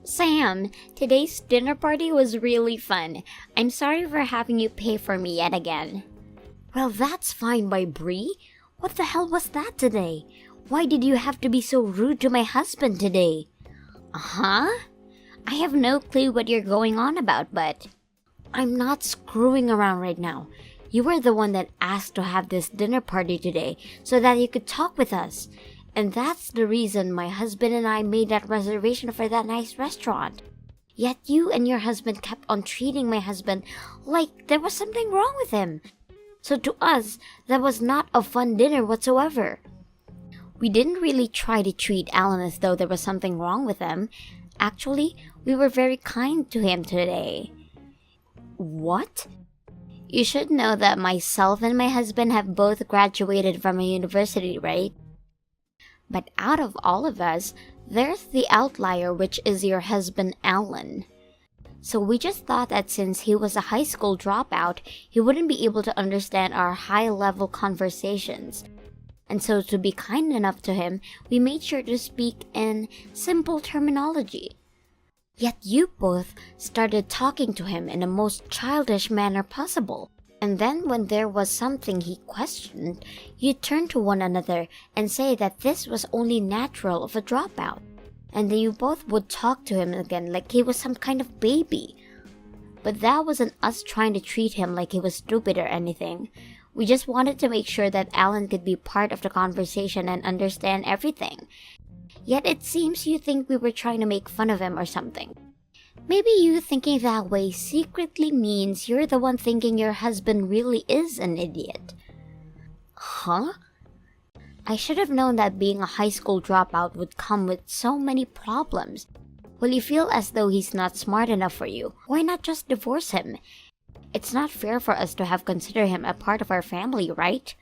Sam, today's dinner party was really fun. I'm sorry for having you pay for me yet again. Well, that's fine by Bree. What the hell was that today? Why did you have to be so rude to my husband today? Huh? I have no clue what you're going on about, but... I'm not screwing around right now. You were the one that asked to have this dinner party today so that you could talk with us. And that's the reason my husband and I made that reservation for that nice restaurant. Yet you and your husband kept on treating my husband like there was something wrong with him. So to us, that was not a fun dinner whatsoever. We didn't really try to treat Alan as though there was something wrong with him. Actually, we were very kind to him today. What? You should know that myself and my husband have both graduated from a university, right? But out of all of us, there's the outlier, which is your husband, Alan. So we just thought that since he was a high school dropout, he wouldn't be able to understand our high-level conversations. And so to be kind enough to him, we made sure to speak in simple terminology. Yet you both started talking to him in the most childish manner possible. And then when there was something he questioned, you turned to one another and say that this was only natural of a dropout. And then you both would talk to him again like he was some kind of baby. But that wasn't us trying to treat him like he was stupid or anything. We just wanted to make sure that Alan could be part of the conversation and understand everything. Yet it seems you think we were trying to make fun of him or something. Maybe you thinking that way secretly means you're the one thinking your husband really is an idiot. Huh? I should have known that being a high school dropout would come with so many problems. Will you feel as though he's not smart enough for you? Why not just divorce him? It's not fair for us to have considered him a part of our family, right?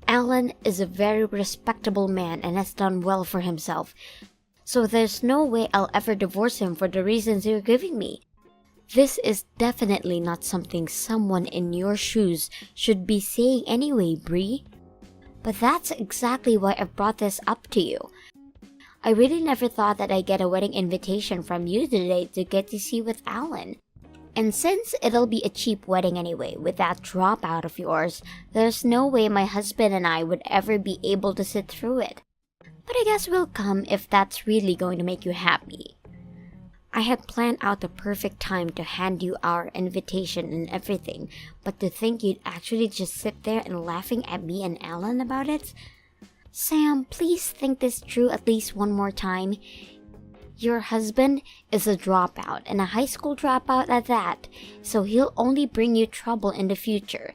Alan is a very respectable man and has done well for himself. So there's no way I'll ever divorce him for the reasons you're giving me. This is definitely not something someone in your shoes should be saying anyway, Bree. But that's exactly why I brought this up to you. I really never thought that I'd get a wedding invitation from you today to get to see with Alan. And since it'll be a cheap wedding anyway, with that dropout of yours, there's no way my husband and I would ever be able to sit through it. But I guess we'll come if that's really going to make you happy. I had planned out the perfect time to hand you our invitation and everything, but to think you'd actually just sit there and laughing at me and Alan about it? Sam, please think this through at least one more time. Your husband is a dropout, and a high school dropout at that, so he'll only bring you trouble in the future.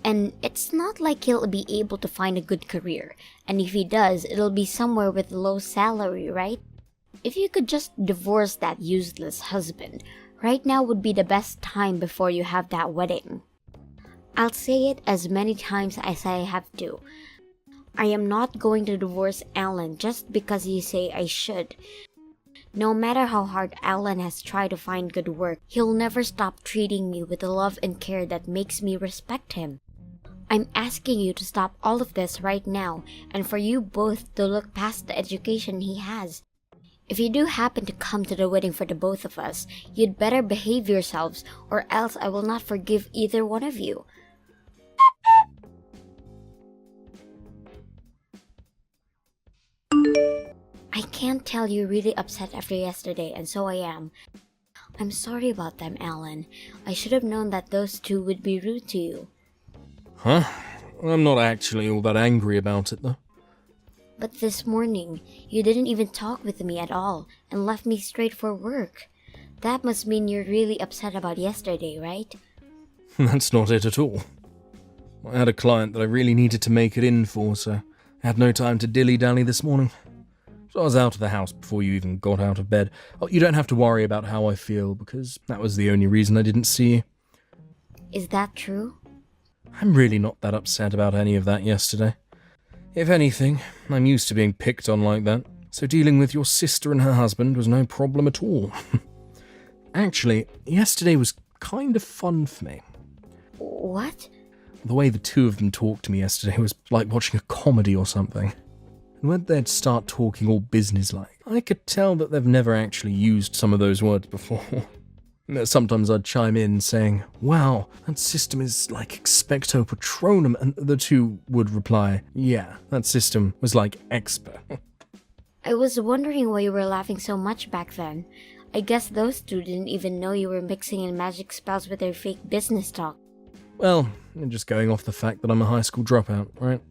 And it's not like he'll be able to find a good career, and if he does, it'll be somewhere with low salary, right? If you could just divorce that useless husband, right now would be the best time before you have that wedding. I'll say it as many times as I have to. I am not going to divorce Alan just because you say I should. No matter how hard Alan has tried to find good work, he'll never stop treating me with the love and care that makes me respect him. I'm asking you to stop all of this right now, and for you both to look past the education he has. If you do happen to come to the wedding for the both of us, you'd better behave yourselves, or else I will not forgive either one of you. I can't tell you're really upset after yesterday, and so I am. I'm sorry about them, Alan. I should have known that those two would be rude to you. Huh? I'm not actually all that angry about it, though. But this morning, you didn't even talk with me at all, and left me straight for work. That must mean you're really upset about yesterday, right? That's not it at all. I had a client that I really needed to make it in for, so I had no time to dilly-dally this morning. So I was out of the house before you even got out of bed. Oh, you don't have to worry about how I feel, because that was the only reason I didn't see you. Is that true? I'm really not that upset about any of that yesterday. If anything, I'm used to being picked on like that, so dealing with your sister and her husband was no problem at all. Actually, yesterday was kind of fun for me. What? The way the two of them talked to me yesterday was like watching a comedy or something. and when they'd start talking all businesslike, I could tell that they've never actually used some of those words before. Sometimes I'd chime in saying, "Wow, that system is like expecto patronum," and the two would reply, "Yeah, that system was like expa." I was wondering why you were laughing so much back then. I guess those two didn't even know you were mixing in magic spells with their fake business talk. Well, I'm just going off the fact that I'm a high school dropout, right?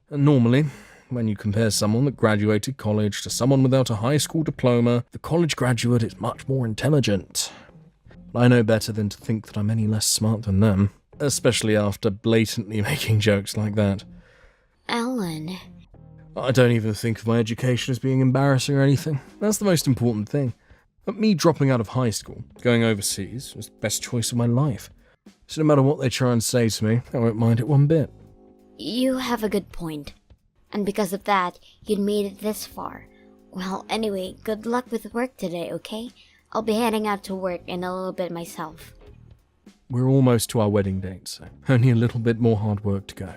And normally, when you compare someone that graduated college to someone without a high school diploma, the college graduate is much more intelligent. I know better than to think that I'm any less smart than them, especially after blatantly making jokes like that. Alan. I don't even think of my education as being embarrassing or anything. That's the most important thing. But me dropping out of high school, going overseas, was the best choice of my life. So no matter what they try and say to me, I won't mind it one bit. You have a good point. And because of that, you'd made it this far. Well, anyway, good luck with work today, okay? I'll be heading out to work in a little bit myself. We're almost to our wedding date, so only a little bit more hard work to go.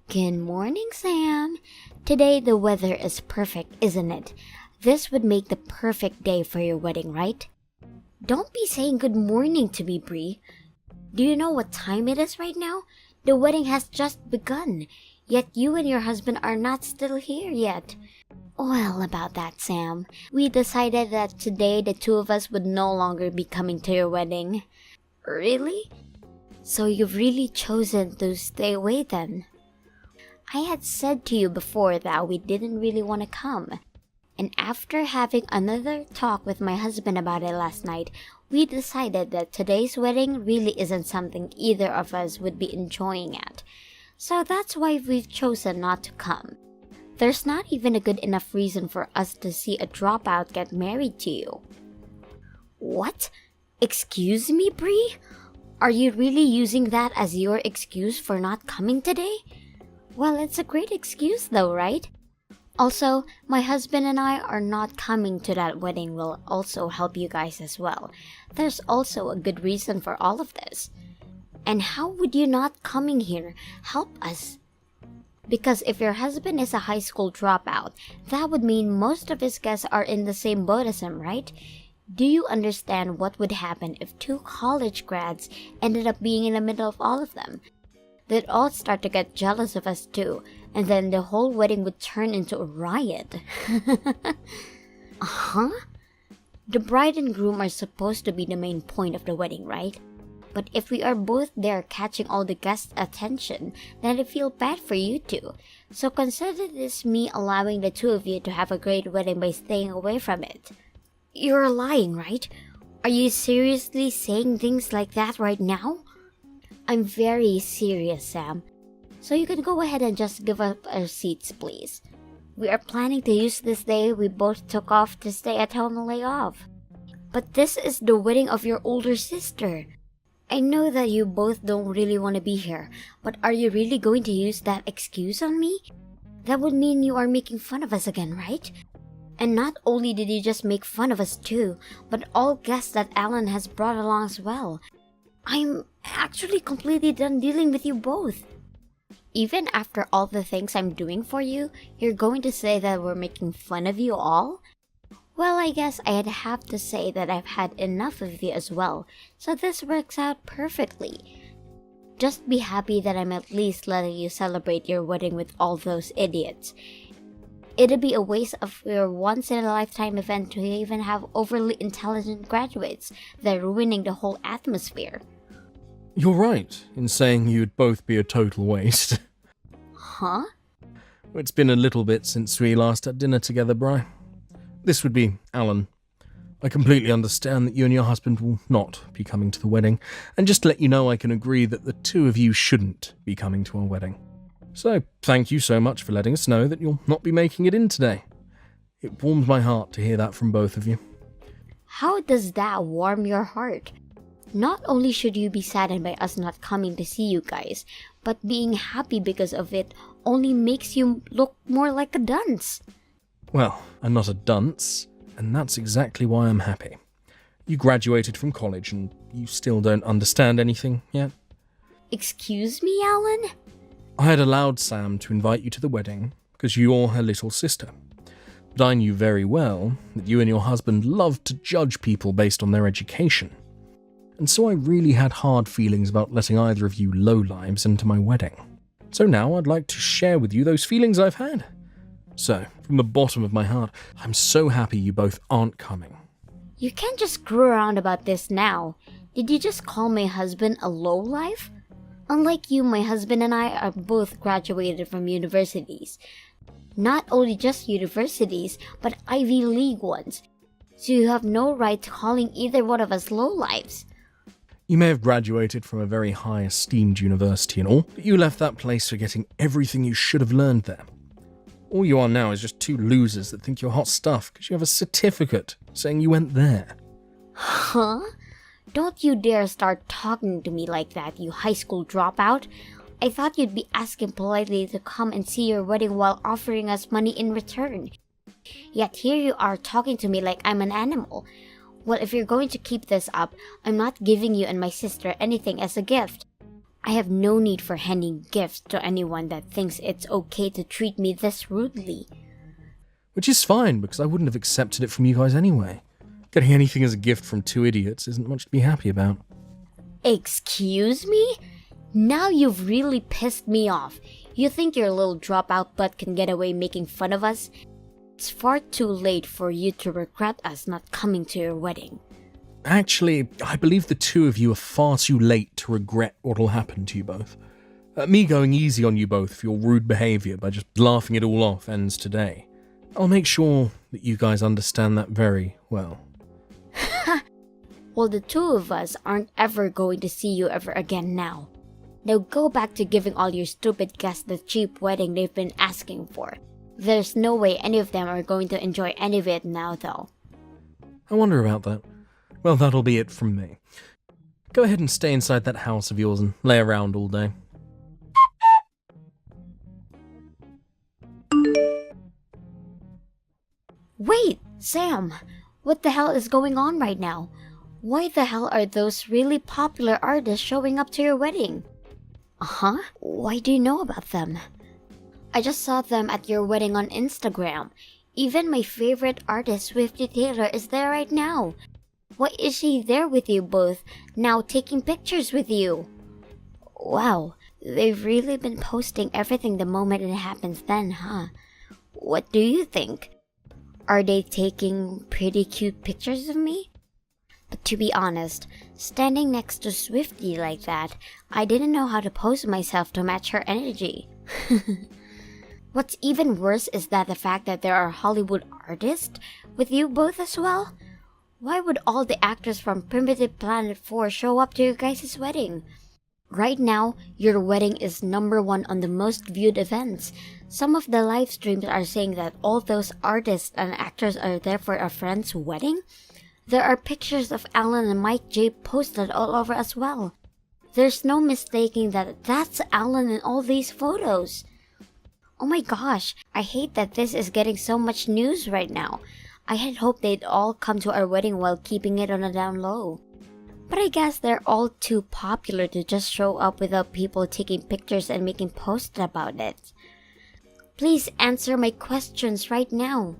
Good morning, Sam. Today the weather is perfect, isn't it? This would make the perfect day for your wedding, right? Don't be saying good morning to me, Bree. Do you know what time it is right now? The wedding has just begun, yet you and your husband are not still here yet. Well, about that, Sam, we decided that today the two of us would no longer be coming to your wedding. Really? So you've really chosen to stay away then? I had said to you before that we didn't really want to come. And after having another talk with my husband about it last night, we decided that today's wedding really isn't something either of us would be enjoying at. So that's why we've chosen not to come. There's not even a good enough reason for us to see a dropout get married to you. What? Excuse me, Bree? Are you really using that as your excuse for not coming today? Well, it's a great excuse though, right? Also, my husband and I are not coming to that wedding will also help you guys as well. There's also a good reason for all of this. And how would you not coming here help us? Because if your husband is a high school dropout, that would mean most of his guests are in the same boat as him, right? Do you understand what would happen if two college grads ended up being in the middle of all of them? They'd all start to get jealous of us too, and then the whole wedding would turn into a riot. Huh? The bride and groom are supposed to be the main point of the wedding, right? But if we are both there catching all the guests' attention, then I feel bad for you two. So consider this me allowing the two of you to have a great wedding by staying away from it. You're lying, right? Are you seriously saying things like that right now? I'm very serious, Sam. So you can go ahead and just give up our seats, please. We are planning to use this day we both took off to stay at home and lay off. But this is the wedding of your older sister. I know that you both don't really want to be here, but are you really going to use that excuse on me? That would mean you are making fun of us again, right? And not only did you just make fun of us too, but all guests that Alan has brought along as well. I'm actually completely done dealing with you both. Even after all the things I'm doing for you, you're going to say that we're making fun of you all? Well, I guess I'd have to say that I've had enough of you as well, so this works out perfectly. Just be happy that I'm at least letting you celebrate your wedding with all those idiots. It'd be a waste of your once-in-a-lifetime event to even have overly intelligent graduates. They're ruining the whole atmosphere. You're right in saying you'd both be a total waste. Huh? It's been a little bit since we last had dinner together, Bri. This would be Alan. I completely understand that you and your husband will not be coming to the wedding, and just to let you know I can agree that the two of you shouldn't be coming to our wedding. So, thank you so much for letting us know that you'll not be making it in today. It warmed my heart to hear that from both of you. How does that warm your heart? Not only should you be saddened by us not coming to see you guys, but being happy because of it only makes you look more like a dunce. Well, I'm not a dunce, and that's exactly why I'm happy. You graduated from college and you still don't understand anything yet? Excuse me, Alan? I had allowed Sam to invite you to the wedding because you're her little sister. But I knew very well that you and your husband loved to judge people based on their education. And so I really had hard feelings about letting either of you lowlives into my wedding. So now I'd like to share with you those feelings I've had. So, from the bottom of my heart, I'm so happy you both aren't coming. You can't just screw around about this now. Did you just call my husband a lowlife? Unlike you, my husband and I are both graduated from universities. Not only just universities, but Ivy League ones. So you have no right to calling either one of us lowlives. You may have graduated from a very high esteemed university and all, but you left that place forgetting everything you should have learned there. All you are now is just two losers that think you're hot stuff because you have a certificate saying you went there. Huh? Don't you dare start talking to me like that, you high school dropout. I thought you'd be asking politely to come and see your wedding while offering us money in return. Yet here you are talking to me like I'm an animal. Well, if you're going to keep this up, I'm not giving you and my sister anything as a gift. I have no need for handing gifts to anyone that thinks it's okay to treat me this rudely. Which is fine, because I wouldn't have accepted it from you guys anyway. Getting anything as a gift from two idiots isn't much to be happy about. Excuse me? Now you've really pissed me off. You think your little dropout butt can get away making fun of us? It's far too late for you to regret us not coming to your wedding. Actually, I believe the two of you are far too late to regret what'll happen to you both. Me going easy on you both for your rude behaviour by just laughing it all off ends today. I'll make sure that you guys understand that very well. Well, the two of us aren't ever going to see you ever again now. Now go back to giving all your stupid guests the cheap wedding they've been asking for. There's no way any of them are going to enjoy any of it now, though. I wonder about that. Well, that'll be it from me. Go ahead and stay inside that house of yours and lay around all day. Wait, Sam! What the hell is going on right now? Why the hell are those really popular artists showing up to your wedding? Uh-huh? Why do you know about them? I just saw them at your wedding on Instagram. Even my favorite artist, Swifty Taylor, is there right now. Why is she there with you both, now taking pictures with you? Wow, they've really been posting everything the moment it happens then, huh? What do you think? Are they taking pretty cute pictures of me? But to be honest, standing next to Swifty like that, I didn't know how to pose myself to match her energy. What's even worse is that the fact that there are Hollywood artists with you both as well. Why would all the actors from Primitive Planet 4 show up to your guys' wedding? Right now, your wedding is #1 on the most viewed events. Some of the live streams are saying that all those artists and actors are there for a friend's wedding. There are pictures of Alan and Mike J posted all over as well. There's no mistaking that that's Alan in all these photos. Oh my gosh, I hate that this is getting so much news right now. I had hoped they'd all come to our wedding while keeping it on a down low. But I guess they're all too popular to just show up without people taking pictures and making posts about it. Please answer my questions right now.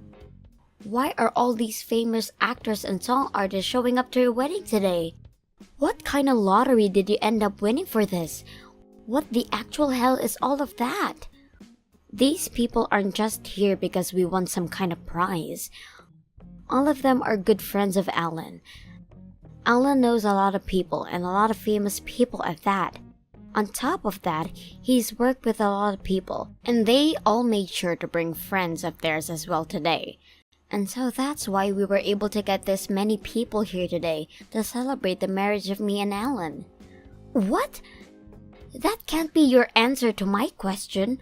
Why are all these famous actors and song artists showing up to your wedding today? What kind of lottery did you end up winning for this? What the actual hell is all of that? These people aren't just here because we won some kind of prize. All of them are good friends of Alan. Alan knows a lot of people, and a lot of famous people at that. On top of that, he's worked with a lot of people, and they all made sure to bring friends of theirs as well today. And so that's why we were able to get this many people here today to celebrate the marriage of me and Alan. What? That can't be your answer to my question.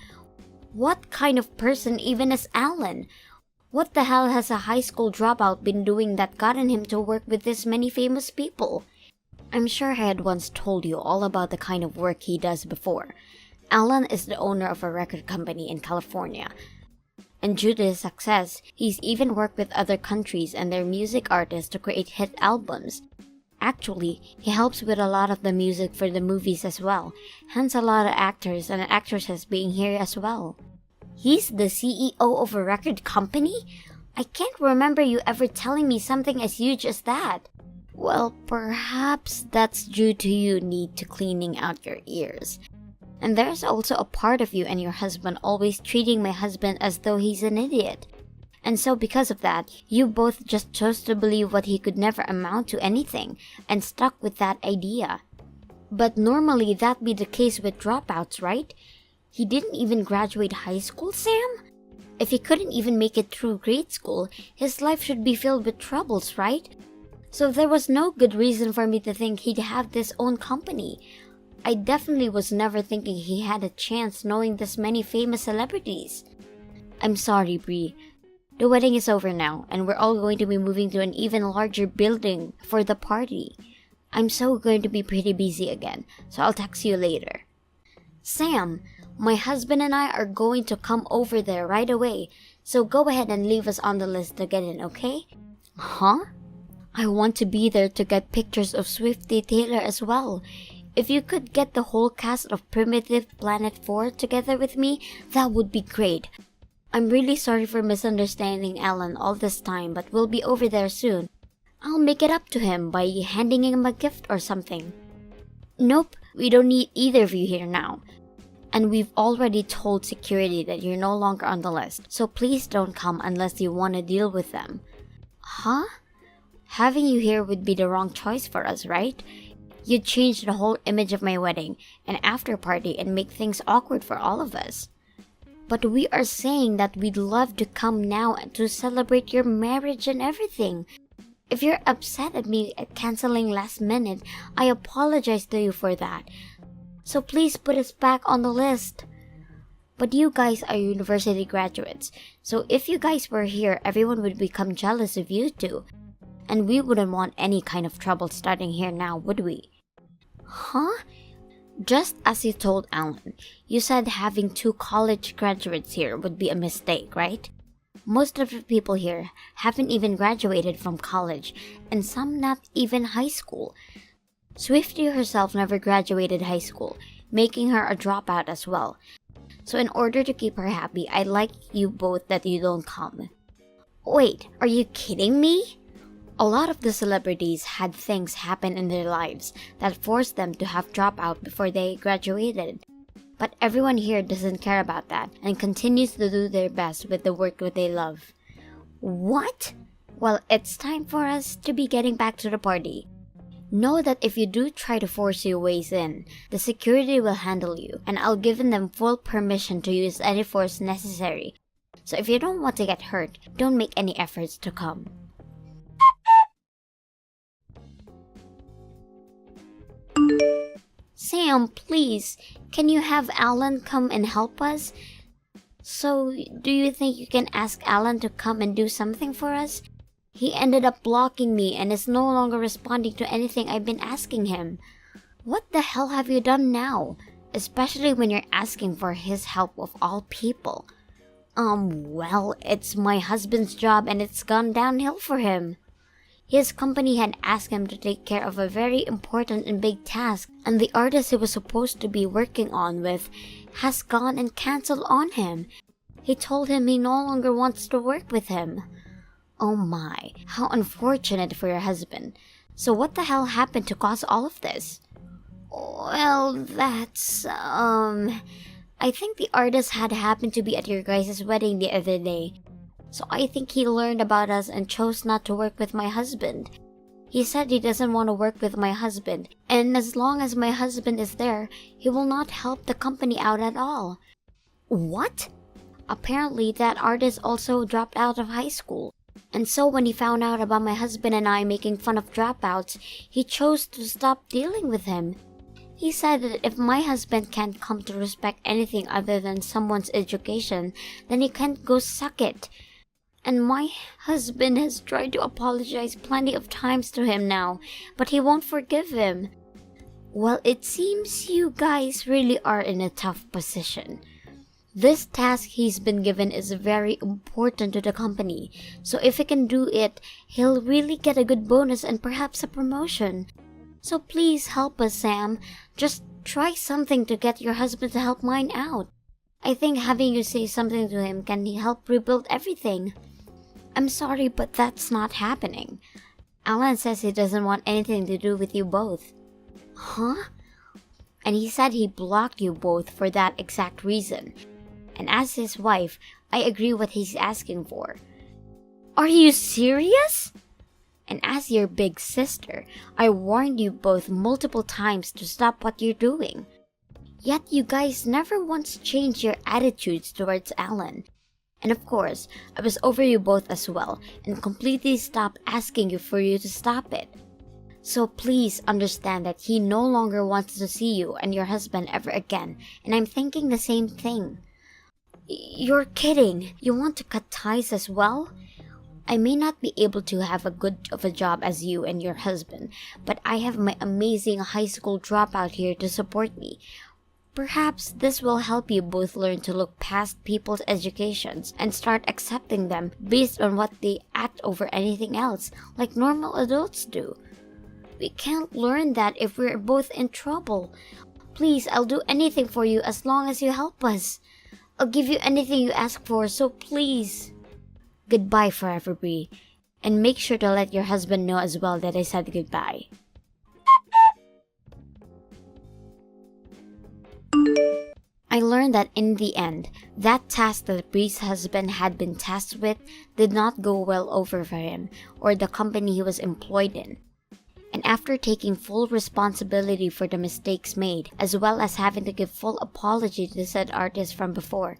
What kind of person even is Alan? What the hell has a high school dropout been doing that gotten him to work with this many famous people? I'm sure I had once told you all about the kind of work he does before. Alan is the owner of a record company in California. And due to his success, he's even worked with other countries and their music artists to create hit albums. Actually, he helps with a lot of the music for the movies as well, hence a lot of actors and actresses being here as well. He's the CEO of a record company? I can't remember you ever telling me something as huge as that. Well, perhaps that's due to you need to cleaning out your ears. And there's also a part of you and your husband always treating my husband as though he's an idiot. And so because of that, you both just chose to believe what he could never amount to anything and stuck with that idea. But normally that'd be the case with dropouts, right? He didn't even graduate high school, Sam? If he couldn't even make it through grade school, his life should be filled with troubles, right? So there was no good reason for me to think he'd have his own company. I definitely was never thinking he had a chance knowing this many famous celebrities. I'm sorry, Bree. The wedding is over now, and we're all going to be moving to an even larger building for the party. I'm so going to be pretty busy again, so I'll text you later. Sam, my husband and I are going to come over there right away, so go ahead and leave us on the list to get in, okay? Huh? I want to be there to get pictures of Swifty Taylor as well. If you could get the whole cast of Primitive Planet 4 together with me, that would be great. I'm really sorry for misunderstanding Alan all this time, but we'll be over there soon. I'll make it up to him by handing him a gift or something. Nope, we don't need either of you here now. And we've already told security that you're no longer on the list, so please don't come unless you want to deal with them. Huh? Having you here would be the wrong choice for us, right? You'd change the whole image of my wedding and after party and make things awkward for all of us. But we are saying that we'd love to come now to celebrate your marriage and everything. If you're upset at me at canceling last minute, I apologize to you for that. So please put us back on the list. But you guys are university graduates, so if you guys were here, everyone would become jealous of you two. And we wouldn't want any kind of trouble starting here now, would we? Huh? Just as you told Alan, you said having 2 college graduates here would be a mistake, right? Most of the people here haven't even graduated from college, and some not even high school. Swifty herself never graduated high school, making her a dropout as well. So in order to keep her happy, I'd like you both that you don't come. Wait, are you kidding me? A lot of the celebrities had things happen in their lives that forced them to have dropout before they graduated. But everyone here doesn't care about that and continues to do their best with the work that they love. What? Well, it's time for us to be getting back to the party. Know that if you do try to force your ways in, the security will handle you, and I'll give them full permission to use any force necessary. So if you don't want to get hurt, don't make any efforts to come. Sam, please, can you have Alan come and help us? So, do you think you can ask Alan to come and do something for us? He ended up blocking me and is no longer responding to anything I've been asking him. What the hell have you done now? Especially when you're asking for his help of all people. Well, it's my husband's job and it's gone downhill for him. His company had asked him to take care of a very important and big task, and the artist he was supposed to be working on with has gone and cancelled on him. He told him he no longer wants to work with him. Oh my, how unfortunate for your husband. So what the hell happened to cause all of this? Well, that's, I think the artist had happened to be at your guys' wedding the other day. So I think he learned about us and chose not to work with my husband. He said he doesn't want to work with my husband, and as long as my husband is there, he will not help the company out at all. What? Apparently that artist also dropped out of high school. And so when he found out about my husband and I making fun of dropouts, he chose to stop dealing with him. He said that if my husband can't come to respect anything other than someone's education, then he can't go suck it. And my husband has tried to apologize plenty of times to him now, but he won't forgive him. Well, it seems you guys really are in a tough position. This task he's been given is very important to the company, so if he can do it, he'll really get a good bonus and perhaps a promotion. So please help us, Sam. Just try something to get your husband to help mine out. I think having you say something to him can help rebuild everything. I'm sorry, but that's not happening. Alan says he doesn't want anything to do with you both. Huh? And he said he blocked you both for that exact reason. And as his wife, I agree what he's asking for. Are you serious? And as your big sister, I warned you both multiple times to stop what you're doing. Yet you guys never once changed your attitudes towards Alan. And of course, I was over you both as well and completely stopped asking you for you to stop it. So please understand that he no longer wants to see you and your husband ever again, and I'm thinking the same thing. You're kidding. You want to cut ties as well? I may not be able to have a good of a job as you and your husband, but I have my amazing high school dropout here to support me. Perhaps this will help you both learn to look past people's educations and start accepting them based on what they act over anything else, like normal adults do. We can't learn that if we're both in trouble. Please, I'll do anything for you as long as you help us. I'll give you anything you ask for, so please. Goodbye forever, Bree. And make sure to let your husband know as well that I said goodbye. I learned that in the end, that task that Bree's husband had been tasked with did not go well over for him or the company he was employed in. And after taking full responsibility for the mistakes made, as well as having to give full apology to said artist from before,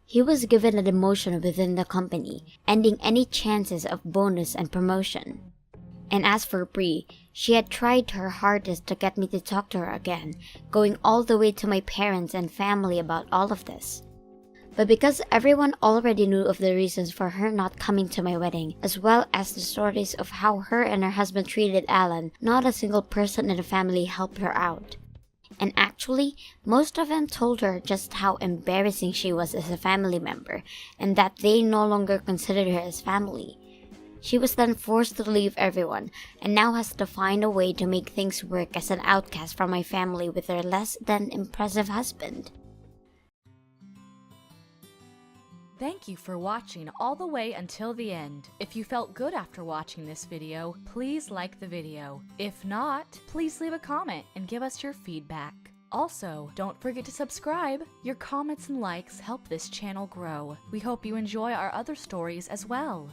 he was given a demotion within the company, ending any chances of bonus and promotion. And as for Bree, she had tried her hardest to get me to talk to her again, going all the way to my parents and family about all of this. But because everyone already knew of the reasons for her not coming to my wedding, as well as the stories of how her and her husband treated Alan, not a single person in the family helped her out. And actually, most of them told her just how embarrassing she was as a family member, and that they no longer considered her as family. She was then forced to leave everyone, and now has to find a way to make things work as an outcast from my family with her less than impressive husband. Thank you for watching all the way until the end. If you felt good after watching this video, please like the video. If not, please leave a comment and give us your feedback. Also, don't forget to subscribe. Your comments and likes help this channel grow. We hope you enjoy our other stories as well.